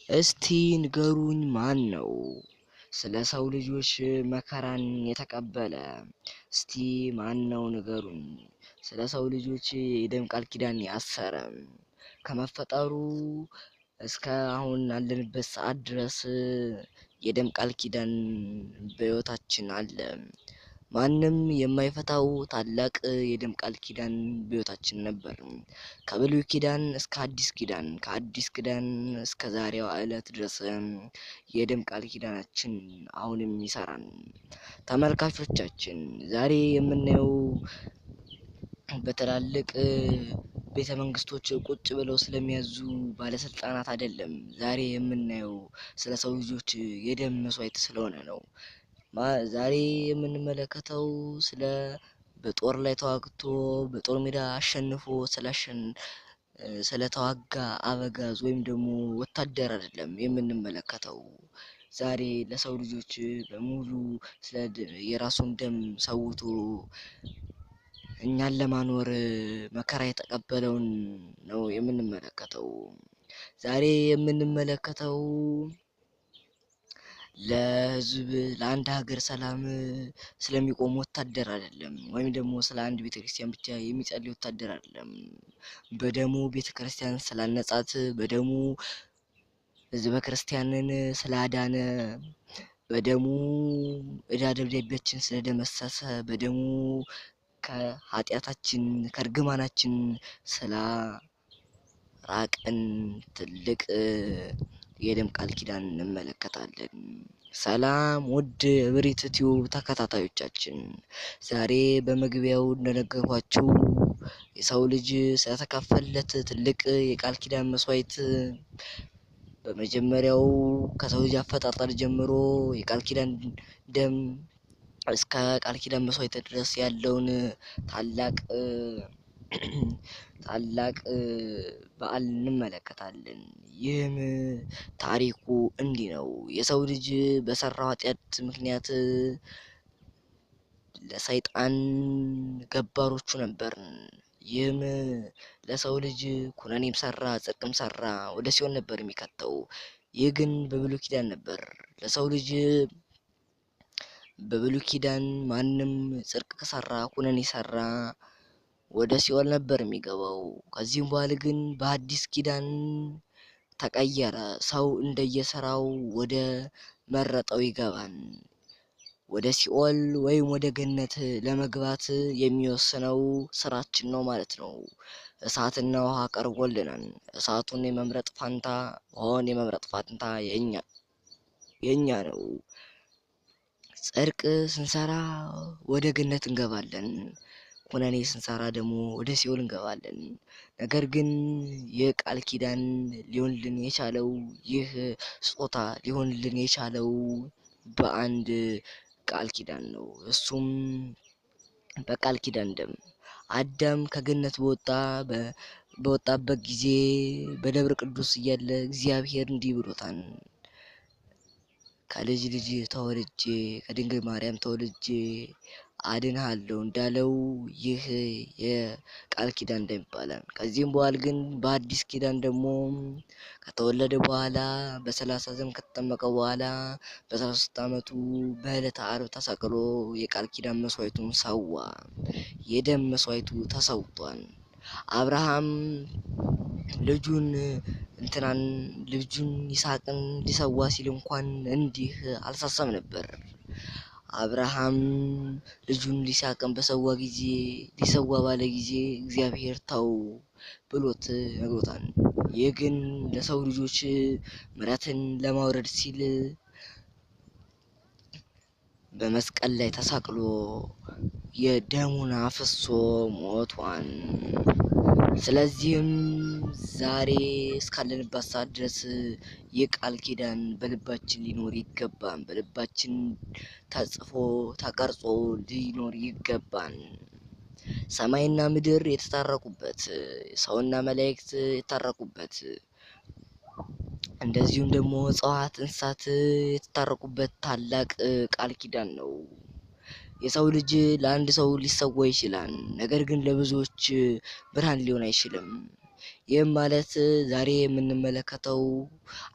እስቲ ንገሩኝ ማን ነው ስለ ሰው ልጆች መከራን የተቀበለ? እስቲ ማን ነው ንገሩኝ ስለ ሰው ልጆች የደም ቃል ኪዳን ያሰረ? ከመፈጠሩ እስከ አሁን አለንበት ሰዓት ድረስ የደም ቃል ኪዳን በሕይወታችን አለ። ማንም የማይፈታው ታላቅ የደም ቃል ኪዳን በሕይወታችን ነበር። ከብሉይ ኪዳን እስከ አዲስ ኪዳን፣ ከአዲስ ኪዳን እስከ ዛሬዋ ዕለት ድረስ የደም ቃል ኪዳናችን አሁንም ይሰራል። ተመልካቾቻችን ዛሬ የምናየው በትላልቅ ቤተ መንግስቶች ቁጭ ብለው ስለሚያዙ ባለስልጣናት አይደለም። ዛሬ የምናየው ስለ ሰው ልጆች የደም መስዋዕት ስለሆነ ነው። ዛሬ የምንመለከተው ስለ በጦር ላይ ተዋግቶ በጦር ሜዳ አሸንፎ ስለተዋጋ አበጋዝ ወይም ደግሞ ወታደር አይደለም የምንመለከተው። ዛሬ ለሰው ልጆች በሙሉ የራሱን ደም ሰውቶ እኛን ለማኖር መከራ የተቀበለውን ነው የምንመለከተው። ዛሬ የምንመለከተው ለህዝብ ለአንድ ሀገር ሰላም ስለሚቆም ወታደር አይደለም፣ ወይም ደግሞ ስለ አንድ ቤተክርስቲያን ብቻ የሚጸልይ ወታደር አይደለም። በደሙ ቤተክርስቲያን ስላነጻት፣ በደሙ ህዝበ ክርስቲያንን ስላዳነ፣ በደሙ ዕዳ ደብዳቤያችን ስለደመሰሰ፣ በደሙ ከኃጢአታችን ከእርግማናችን ስላራቀን ትልቅ የደም ቃል ኪዳን እንመለከታለን። ሰላም ውድ እብሪት ቲዩብ ተከታታዮቻችን፣ ዛሬ በመግቢያው እንደነገርኳችሁ የሰው ልጅ ስለተከፈለት ትልቅ የቃል ኪዳን መስዋዕት በመጀመሪያው ከሰው ልጅ አፈጣጠር ጀምሮ የቃል ኪዳን ደም እስከ ቃል ኪዳን መስዋዕት ድረስ ያለውን ታላቅ በዓል እንመለከታለን። ይህም ታሪኩ እንዲህ ነው። የሰው ልጅ በሰራው ኃጢአት ምክንያት ለሰይጣን ገባሮቹ ነበርን። ይህም ለሰው ልጅ ኩነኔም ሰራ ጽድቅም ሰራ ወደ ሲኦል ነበር የሚከተው። ይህ ግን በብሉይ ኪዳን ነበር። ለሰው ልጅ በብሉይ ኪዳን ማንም ጽድቅ ከሰራ ኩነኔ ሰራ ወደ ሲኦል ነበር የሚገባው። ከዚህም በኋላ ግን በአዲስ ኪዳን ተቀየረ። ሰው እንደየሰራው ወደ መረጠው ይገባል። ወደ ሲኦል ወይም ወደ ገነት ለመግባት የሚወስነው ስራችን ነው ማለት ነው። እሳትና ውሃ ቀርቦልናል። እሳቱን የመምረጥ ፋንታ፣ ውሃውን የመምረጥ ፋንታ የኛ ነው። ጽድቅ ስንሰራ ወደ ገነት እንገባለን። ኩነኔ ስንሰራ ደግሞ ወደ ሲኦል እንገባለን። ነገር ግን ይህ ቃል ኪዳን ሊሆንልን የቻለው ይህ ስጦታ ሊሆንልን የቻለው በአንድ ቃል ኪዳን ነው። እሱም በቃል ኪዳን ደም። አዳም ከገነት በወጣበት ጊዜ በደብረ ቅዱስ እያለ እግዚአብሔር እንዲህ ብሎታል፣ ከልጅ ልጅ ተወልጄ ከድንግል ማርያም ተወልጄ አድንሃለሁ እንዳለው ይህ የቃል ኪዳን ደም ይባላል። ከዚህም በኋላ ግን በአዲስ ኪዳን ደግሞ ከተወለደ በኋላ በ30 ዘመን ከተጠመቀ በኋላ በ13 ዓመቱ በዕለተ ዓርብ ተሰቅሎ የቃል ኪዳን መስዋዕቱን ሰዋ። የደም መስዋዕቱ ተሰውቷል። አብርሃም ልጁን ይስሐቅን ሊሰዋ ሲል እንኳን እንዲህ አልሳሳም ነበር። አብርሃም ልጁን ይስሐቅን ሊሰዋ ባለ ጊዜ እግዚአብሔር ተው ብሎት ነግሮታል። ይህ ግን ለሰው ልጆች ምሕረትን ለማውረድ ሲል በመስቀል ላይ ተሰቅሎ የደሙን አፍሶ ሞቷን። ስለዚህም ዛሬ እስካለንበት ሰዓት ድረስ የቃል ኪዳን በልባችን ሊኖር ይገባል። በልባችን ተጽፎ ተቀርጾ ሊኖር ይገባል። ሰማይና ምድር የተታረቁበት፣ ሰውና መላእክት የታረቁበት፣ እንደዚሁም ደግሞ እጽዋት እንስሳት የተታረቁበት ታላቅ ቃል ኪዳን ነው። የሰው ልጅ ለአንድ ሰው ሊሰዋ ይችላል፣ ነገር ግን ለብዙዎች ብርሃን ሊሆን አይችልም። ይህም ማለት ዛሬ የምንመለከተው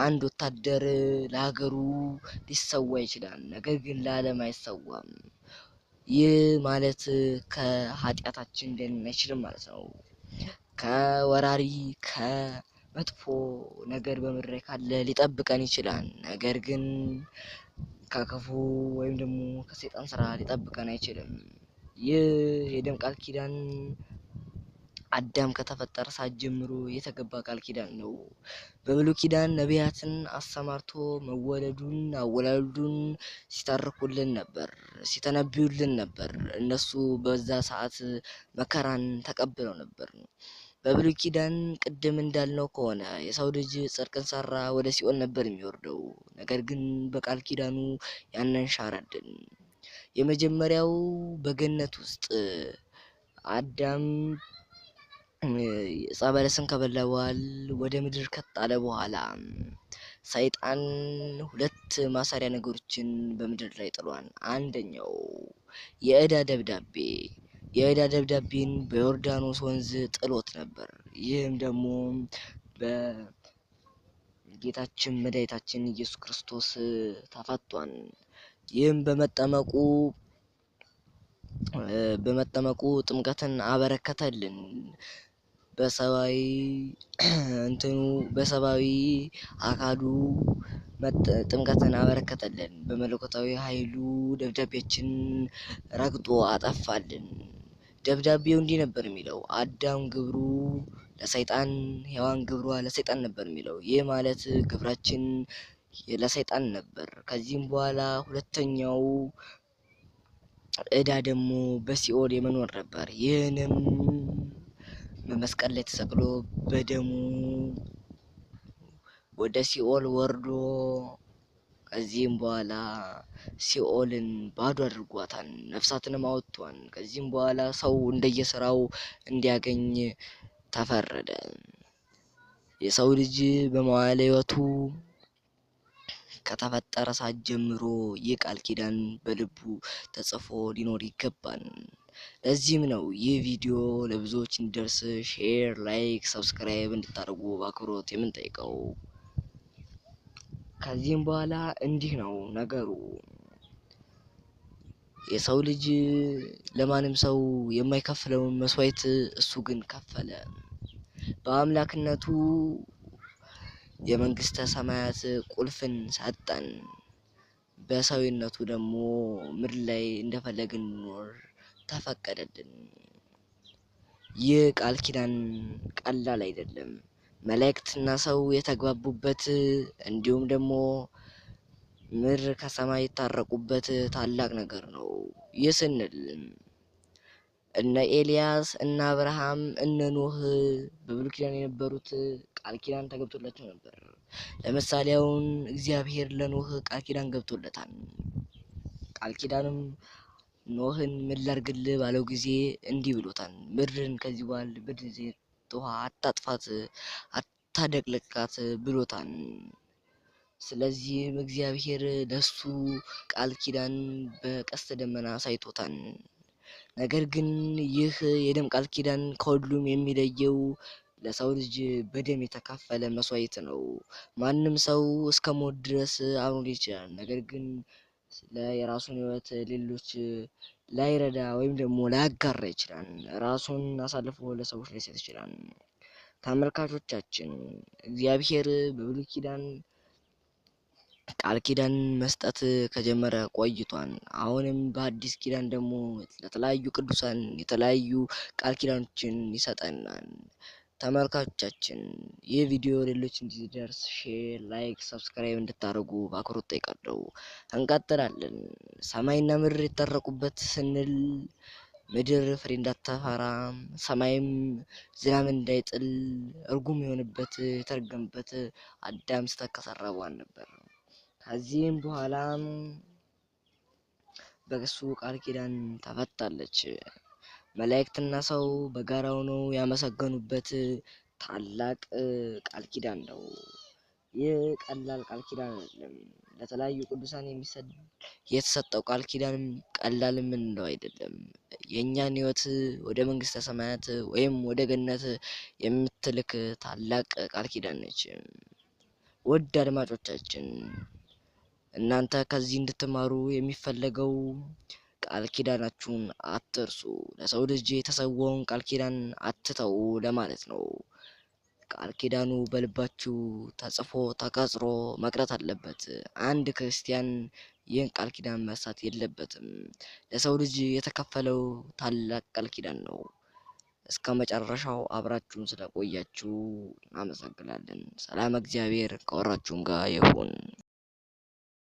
አንድ ወታደር ለሀገሩ ሊሰዋ ይችላል፣ ነገር ግን ለዓለም አይሰዋም። ይህ ማለት ከኃጢአታችን ሊያድነን አይችልም ማለት ነው። ከወራሪ ከመጥፎ ነገር በምድር ላይ ካለ ሊጠብቀን ይችላል፣ ነገር ግን ከክፉ ወይም ደግሞ ከሰይጣን ስራ ሊጠብቀን አይችልም። ይህ የደም ቃል ኪዳን አዳም ከተፈጠረ ሰዓት ጀምሮ የተገባ ቃል ኪዳን ነው። በብሉይ ኪዳን ነቢያትን አሰማርቶ መወለዱን አወላሉን ሲተርኩልን ነበር፣ ሲተነብዩልን ነበር። እነሱ በዛ ሰዓት መከራን ተቀብለው ነበር። በብሉይ ኪዳን ቅድም እንዳልነው ከሆነ የሰው ልጅ ጽድቅን ሰራ ወደ ሲኦል ነበር የሚወርደው፣ ነገር ግን በቃል ኪዳኑ ያንን ሻረልን። የመጀመሪያው በገነት ውስጥ አዳም ዕፀ በለስን ከበላ በኋላ ወደ ምድር ከጣለ በኋላ ሰይጣን ሁለት ማሰሪያ ነገሮችን በምድር ላይ ጥሏል። አንደኛው የዕዳ ደብዳቤ፣ የዕዳ ደብዳቤን በዮርዳኖስ ወንዝ ጥሎት ነበር። ይህም ደግሞ በጌታችን መድኃኒታችን ኢየሱስ ክርስቶስ ተፈቷል። ይህም በመጠመቁ ጥምቀትን አበረከተልን። በሰብአዊ አካሉ ጥምቀትን አበረከተልን። በመለኮታዊ ኃይሉ ደብዳቤያችን ረግጦ አጠፋልን። ደብዳቤው እንዲህ ነበር የሚለው፣ አዳም ግብሩ ለሰይጣን፣ ሔዋን ግብሯ ለሰይጣን ነበር የሚለው። ይህ ማለት ግብራችን ለሰይጣን ነበር። ከዚህም በኋላ ሁለተኛው ዕዳ ደግሞ በሲኦል የመኖር ነበር። ይህንም በመስቀል ላይ ተሰቅሎ በደሙ ወደ ሲኦል ወርዶ ከዚህም በኋላ ሲኦልን ባዶ አድርጓታል፣ ነፍሳትንም አወጥቷል። ከዚህም በኋላ ሰው እንደየስራው እንዲያገኝ ተፈረደ። የሰው ልጅ በመዋዕለ ሕይወቱ ከተፈጠረ ሰዓት ጀምሮ ይህ ቃል ኪዳን በልቡ ተጽፎ ሊኖር ይገባል። ለዚህም ነው ይህ ቪዲዮ ለብዙዎች እንዲደርስ ሼር፣ ላይክ፣ ሰብስክራይብ እንድታደርጉ በአክብሮት የምንጠይቀው። ከዚህም በኋላ እንዲህ ነው ነገሩ። የሰው ልጅ ለማንም ሰው የማይከፍለውን መስዋዕት እሱ ግን ከፈለ። በአምላክነቱ የመንግስተ ሰማያት ቁልፍን ሰጠን። በሰውነቱ ደግሞ ምድር ላይ እንደፈለግን እንኖር ተፈቀደልን። ይህ ቃል ኪዳን ቀላል አይደለም። መላእክትና ሰው የተግባቡበት እንዲሁም ደግሞ ምድር ከሰማይ የታረቁበት ታላቅ ነገር ነው። ይህ ስንል እነ ኤልያስ፣ እነ አብርሃም፣ እነ ኖህ በብሉይ ኪዳን የነበሩት ቃል ኪዳን ተገብቶላቸው ነበር። ለምሳሌ አሁን እግዚአብሔር ለኖህ ቃል ኪዳን ገብቶለታል። ቃል ኪዳንም ኖህን ምን ላድርግልህ ባለው ጊዜ እንዲህ ብሎታል፣ ምድርን ከዚህ በኋላ በድንጋይ ውሃ አታጥፋት፣ አታደቅልቃት ብሎታል። ስለዚህም እግዚአብሔር ለሱ ቃል ኪዳን በቀስተ ደመና አሳይቶታል። ነገር ግን ይህ የደም ቃል ኪዳን ከሁሉም የሚለየው ለሰው ልጅ በደም የተካፈለ መስዋዕት ነው። ማንም ሰው እስከ ሞት ድረስ አብሮ ይችላል፣ ነገር ግን የራሱን ሕይወት ሌሎች ላይረዳ ወይም ደግሞ ላያጋራ ይችላል። ራሱን አሳልፎ ለሰዎች ሊሰጥ ይችላል። ተመልካቾቻችን እግዚአብሔር በብሉይ ኪዳን ቃል ኪዳን መስጠት ከጀመረ ቆይቷል። አሁንም በአዲስ ኪዳን ደግሞ ለተለያዩ ቅዱሳን የተለያዩ ቃል ኪዳኖችን ይሰጠናል። ተመልካቾቻችን ይህ ቪዲዮ ሌሎች እንዲደርስ ሼር፣ ላይክ፣ ሰብስክራይብ እንድታደርጉ በአክብሮት ጠይቃለሁ። እንቀጥላለን። ሰማይና ምድር የታረቁበት ስንል ምድር ፍሬ እንዳታፈራ ሰማይም ዝናብ እንዳይጥል እርጉም የሆነበት የተረገመበት አዳም ስህተት ከሰራ በኋላ ነበር። ከዚህም በኋላ በእሱ ቃል ኪዳን ተፈታለች። መላእክትና ሰው በጋራ ሆነው ያመሰገኑበት ታላቅ ቃል ኪዳን ነው። ይህ ቀላል ቃል ኪዳን አይደለም። ለተለያዩ ቅዱሳን የተሰጠው ቃል ኪዳንም ቀላል የምንለው አይደለም። የእኛን ሕይወት ወደ መንግስተ ሰማያት ወይም ወደ ገነት የምትልክ ታላቅ ቃል ኪዳን ነች። ውድ አድማጮቻችን እናንተ ከዚህ እንድትማሩ የሚፈለገው ቃል ኪዳናችሁን አትርሱ፣ ለሰው ልጅ የተሰዋውን ቃል ኪዳን አትተው ለማለት ነው። ቃል ኪዳኑ በልባችሁ ተጽፎ ተቀጽሮ መቅረት አለበት። አንድ ክርስቲያን ይህን ቃል ኪዳን መርሳት የለበትም። ለሰው ልጅ የተከፈለው ታላቅ ቃል ኪዳን ነው። እስከ መጨረሻው አብራችሁን ስለቆያችሁ እናመሰግናለን። ሰላም እግዚአብሔር ከወራችሁም ጋር ይሁን።